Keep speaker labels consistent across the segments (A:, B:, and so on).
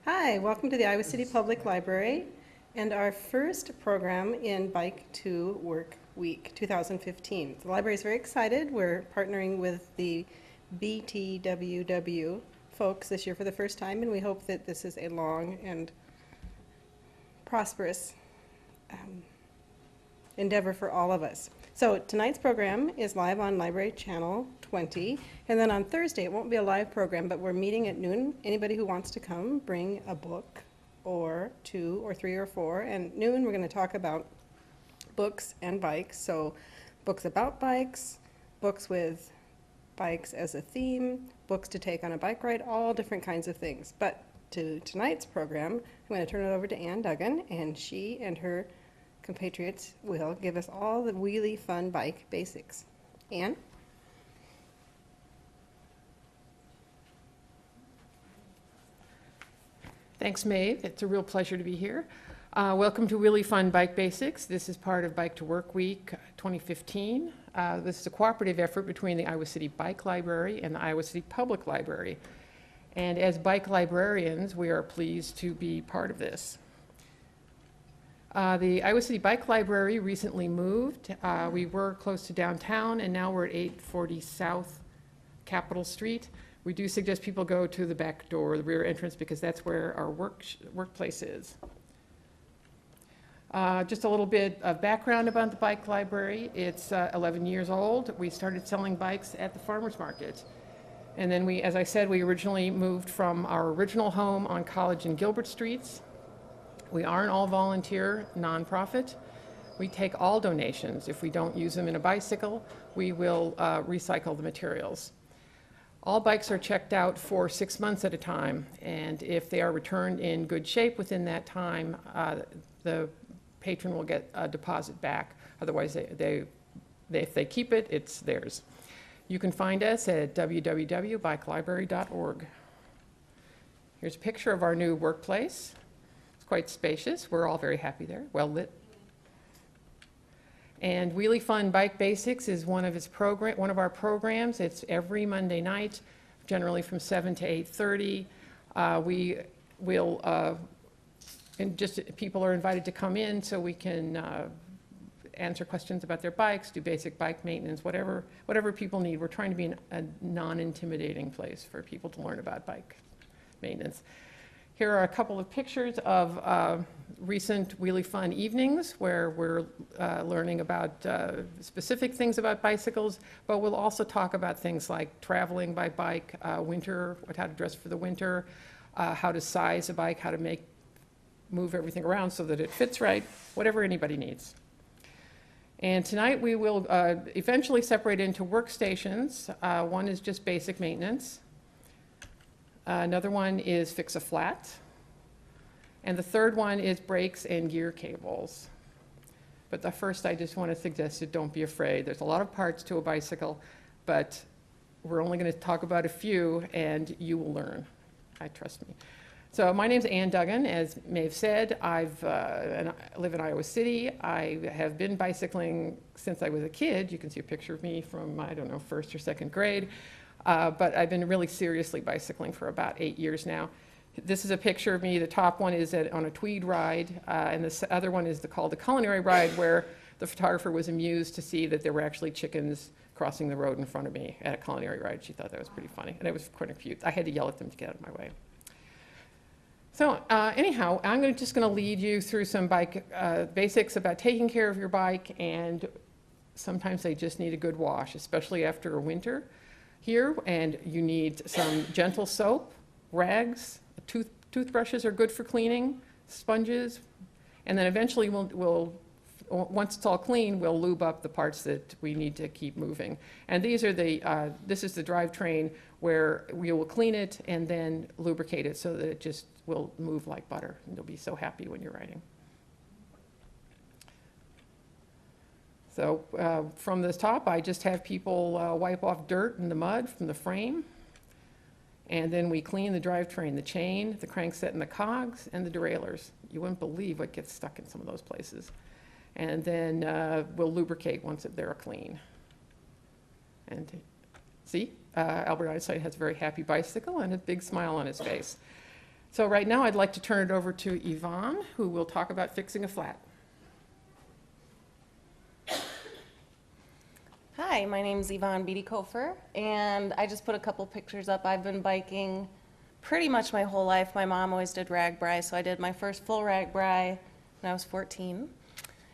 A: Hi, welcome to the Iowa City Public Library and our first program in Bike to Work Week 2015. The library is very excited. We're partnering with the BTWW folks this year for the first time, and we hope that this is a long and prosperous endeavor for all of us. So tonight's program is live on Library Channel 20, and then on Thursday it won't be a live program, but we're meeting at noon. Anybody who wants to come, bring a book or two or three or four, and noon we're going to talk about books and bikes. So books about bikes, books with bikes as a theme, books to take on a bike ride, all different kinds of things. But to tonight's program, I'm going to turn it over to Ann Duggan, and she and her compatriots will give us all the really fun bike basics. Ann?
B: Thanks, Maeve. It's a real pleasure to be here. Welcome to Really Fun Bike Basics. This is part of Bike to Work Week 2015. This is a cooperative effort between the Iowa City Bike Library and the Iowa City Public Library. And as bike librarians, we are pleased to be part of this. The Iowa City Bike Library recently moved. We were close to downtown, and now we're at 840 South Capitol Street. We do suggest people go to the back door, the rear entrance, because that's where our workplace is. Just a little bit of background about the Bike Library. It's 11 years old. We started selling bikes at the farmers market. And then we, as I said, we originally moved from our original home on College and Gilbert Streets. We are an all-volunteer nonprofit. We take all donations. If we don't use them in a bicycle, we will recycle the materials. All bikes are checked out for 6 months at a time, and if they are returned in good shape within that time, the patron will get a deposit back. Otherwise, if they keep it, it's theirs. You can find us at www.bikelibrary.org. Here's a picture of our new workplace. Quite spacious. We're all very happy there, well lit. And Really Fun Bike Basics is one of our programs. It's every Monday night, generally from 7 to 8:30. We will, and just people are invited to come in so we can answer questions about their bikes, do basic bike maintenance, whatever people need. We're trying to be a non-intimidating place for people to learn about bike maintenance. Here are a couple of pictures of recent really fun evenings where we're learning about specific things about bicycles, but we'll also talk about things like traveling by bike, winter, how to dress for the winter, how to size a bike, how to move everything around so that it fits right, whatever anybody needs. And tonight we will eventually separate into workstations. One is just basic maintenance. Another one is fix a flat. And the third one is brakes and gear cables. But the first, I just want to suggest that don't be afraid. There's a lot of parts to a bicycle, but we're only going to talk about a few, and you will learn. Trust me. So my name's Ann Duggan. As Maeve said, I live in Iowa City. I have been bicycling since I was a kid. You can see a picture of me from, I don't know, first or second grade. But I've been really seriously bicycling for about 8 years now. This is a picture of me. The top one is on a tweed ride, and this other one is called the culinary ride, where the photographer was amused to see that there were actually chickens crossing the road in front of me at a culinary ride. She thought that was pretty funny, and it was quite cute. I had to yell at them to get out of my way. So anyhow, I'm just going to lead you through some bike basics about taking care of your bike, and sometimes they just need a good wash, especially after a winter here, and you need some gentle soap, rags, toothbrushes are good for cleaning, sponges, and then eventually once it's all clean, we'll lube up the parts that we need to keep moving. And these are this is the drivetrain where we will clean it and then lubricate it so that it just will move like butter, and you'll be so happy when you're riding. So from the top, I just have people wipe off dirt and the mud from the frame. And then we clean the drivetrain, the chain, the crankset and the cogs, and the derailleurs. You wouldn't believe what gets stuck in some of those places. And then we'll lubricate once they're clean. And see, Albert Einstein has a very happy bicycle and a big smile on his face. So right now, I'd like to turn it over to Yvonne, who will talk about fixing a flat.
C: Hi, my name's Yvonne Beatty-Kofer, and I just put a couple pictures up. I've been biking pretty much my whole life. My mom always did RAGBRAI, so I did my first full RAGBRAI when I was 14.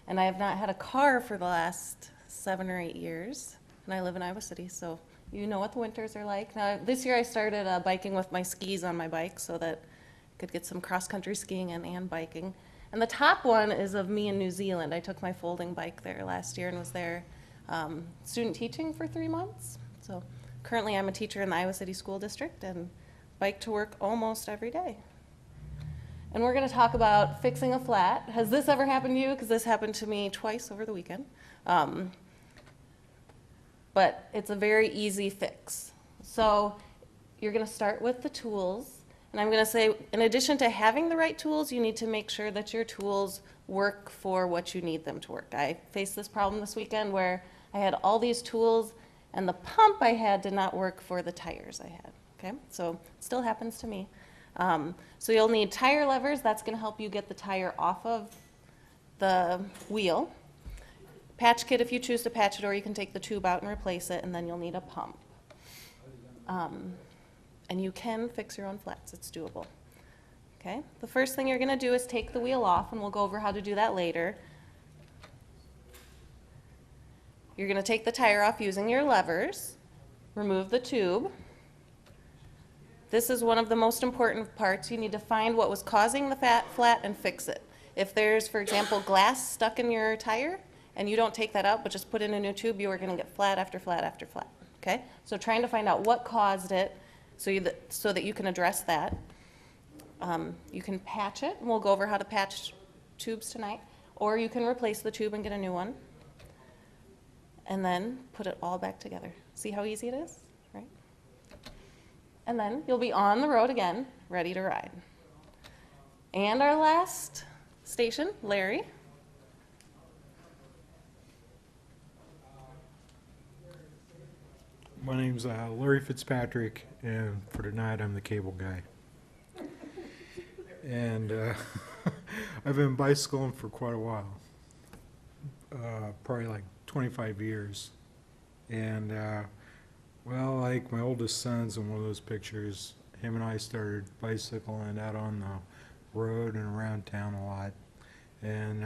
C: And I have not had a car for the last 7 or 8 years, and I live in Iowa City, so you know what the winters are like. Now, this year I started biking with my skis on my bike so that I could get some cross-country skiing and biking. And the top one is of me in New Zealand. I took my folding bike there last year and was there student teaching for 3 months. So currently I'm a teacher in the Iowa City School District and bike to work almost every day. And we're going to talk about fixing a flat. Has this ever happened to you? Because this happened to me twice over the weekend. But it's a very easy fix. So you're going to start with the tools. And I'm going to say, in addition to having the right tools, you need to make sure that your tools work for what you need them to work. I faced this problem this weekend where I had all these tools and the pump I had did not work for the tires I had. Okay, so it still happens to me. So you'll need tire levers. That's going to help you get the tire off of the wheel. Patch kit if you choose to patch it, or you can take the tube out and replace it, and then you'll need a pump. And you can fix your own flats. It's doable. Okay, the first thing you're going to do is take the wheel off, and we'll go over how to do that later. You're going to take the tire off using your levers, remove the tube. This is one of the most important parts. You need to find what was causing the flat and fix it. If there's, for example, glass stuck in your tire and you don't take that out but just put in a new tube, you are going to get flat after flat after flat. Okay, so trying to find out what caused it so that you can address that. You can patch it, and we'll go over how to patch tubes tonight, or you can replace the tube and get a new one, and then put it all back together. See how easy it is, right? And then you'll be on the road again, ready to ride. And our last station, Larry.
D: My name's Larry Fitzpatrick, and for tonight I'm the cable guy. And I've been bicycling for quite a while, probably like 25 years. And well, like my oldest son's in one of those pictures, him and I started bicycling out on the road and around town a lot. And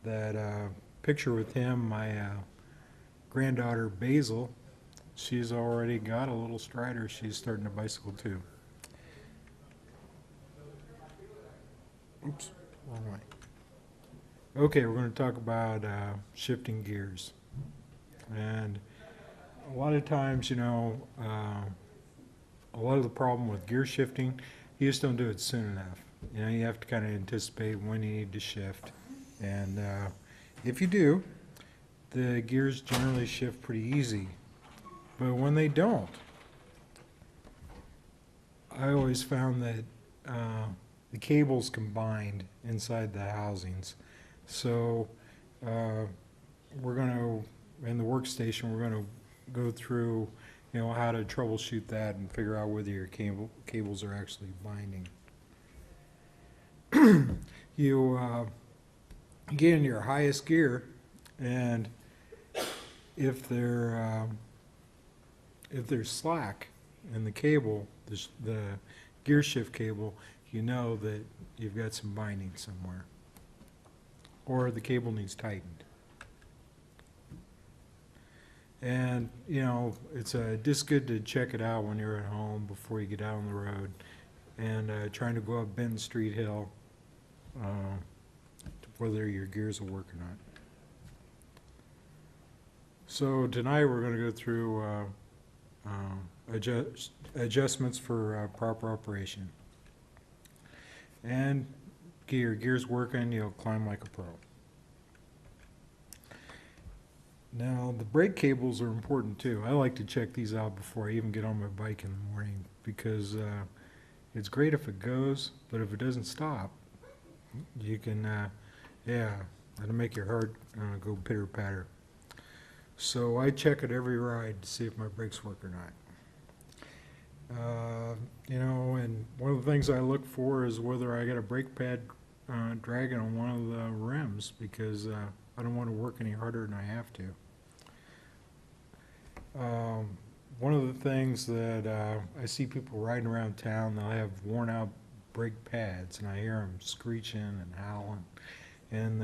D: that picture with him, my granddaughter Basil, she's already got a little strider. She's starting to bicycle too. Oops, wrong way. Okay, we're going to talk about shifting gears. And a lot of times, you know, a lot of the problem with gear shifting, you just don't do it soon enough. You know, you have to kind of anticipate when you need to shift. And if you do, the gears generally shift pretty easy. But when they don't, I always found that the cables combined inside the housings. So we're going to, in the workstation, we're going to go through, you know, how to troubleshoot that and figure out whether your cables are actually binding. You get in your highest gear, and if there's slack in the cable, the gear shift cable, you know that you've got some binding somewhere, or the cable needs tightened. And you know, it's just good to check it out when you're at home before you get out on the road, and trying to go up Benton Street Hill, whether your gears will work or not. So tonight we're going to go through adjustments for proper operation. And get your gears working, you'll climb like a pro. Now, the brake cables are important too. I like to check these out before I even get on my bike in the morning, because it's great if it goes, but if it doesn't stop, you can, that'll make your heart go pitter-patter. So I check it every ride to see if my brakes work or You know, and one of the things I look for is whether I got a brake pad dragging on one of the rims, because I don't want to work any harder than I have to. One of the things that I see people riding around town, they'll have worn out brake pads, and I hear them screeching and howling. And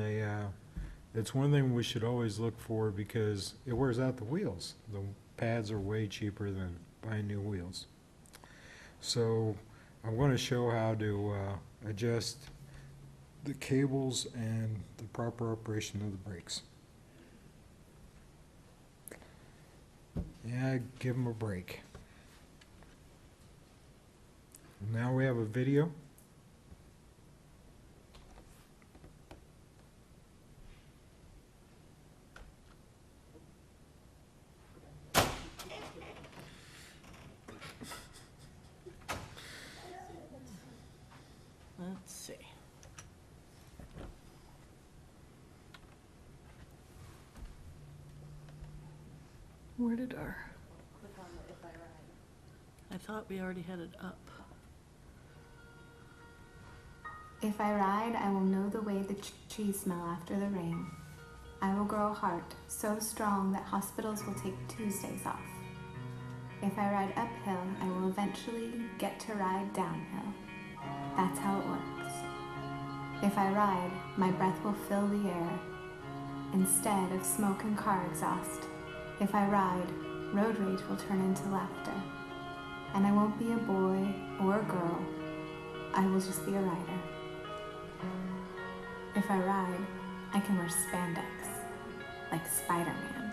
D: it's one thing we should always look for, because it wears out the wheels. The pads are way cheaper than buying new wheels. So I'm going to show how to adjust the cables and the proper operation of the brakes. Yeah, give them a break. Now we have a video.
C: Let's see. Where did our? Click on the If I Ride. I thought we already had it up.
E: If I ride, I will know the way the trees smell after the rain. I will grow a heart so strong that hospitals will take Tuesdays off. If I ride uphill, I will eventually get to ride downhill. That's how it works. If I ride, my breath will fill the air instead of smoke and car exhaust. If I ride, road rage will turn into laughter. And I won't be a boy or a girl. I will just be a rider. If I ride, I can wear spandex, like Spider-Man.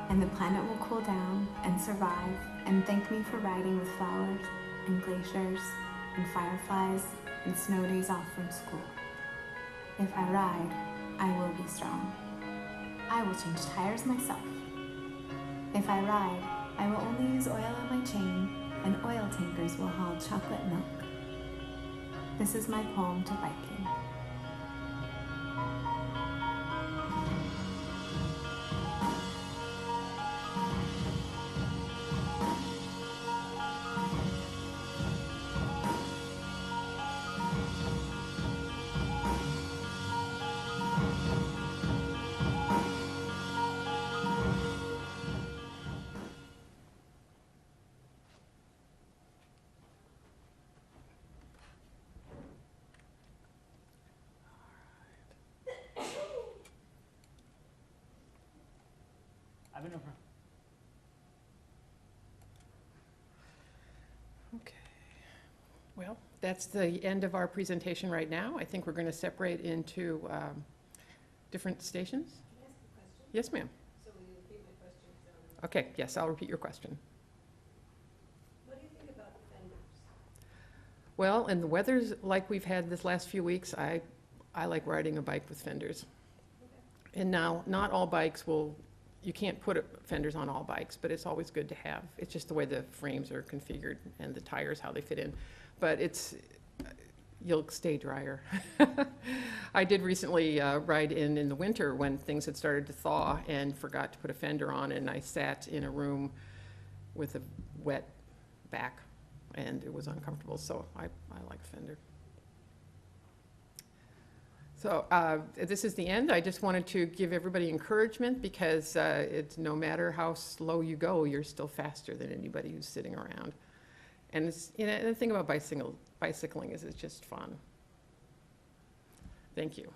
E: And the planet will cool down and survive and thank me for riding with flowers and glaciers and fireflies and snow days off from school. If I ride, I will be strong. I will change tires myself. If I ride, I will only use oil on my chain, and oil tankers will haul chocolate milk. This is my poem to biking.
B: Okay. Well, that's the end of our presentation right now. I think we're going to separate into different stations. Can I ask a question? Yes, ma'am. So will you repeat my question? Okay, yes, I'll repeat your question.
A: What do you think about fenders?
B: Well, and the weather's like we've had this last few weeks, I like riding a bike with fenders. Okay. And now, not all bikes will, you can't put fenders on all bikes, but it's always good to have. It's just the way the frames are configured and the tires, how they fit in. But you'll stay drier. I did recently ride in the winter when things had started to thaw and forgot to put a fender on, and I sat in a room with a wet back, and it was uncomfortable, so I like a fender. So this is the end. I just wanted to give everybody encouragement, because it's no matter how slow you go, you're still faster than anybody who's sitting around. And the thing about bicycling is it's just fun. Thank you.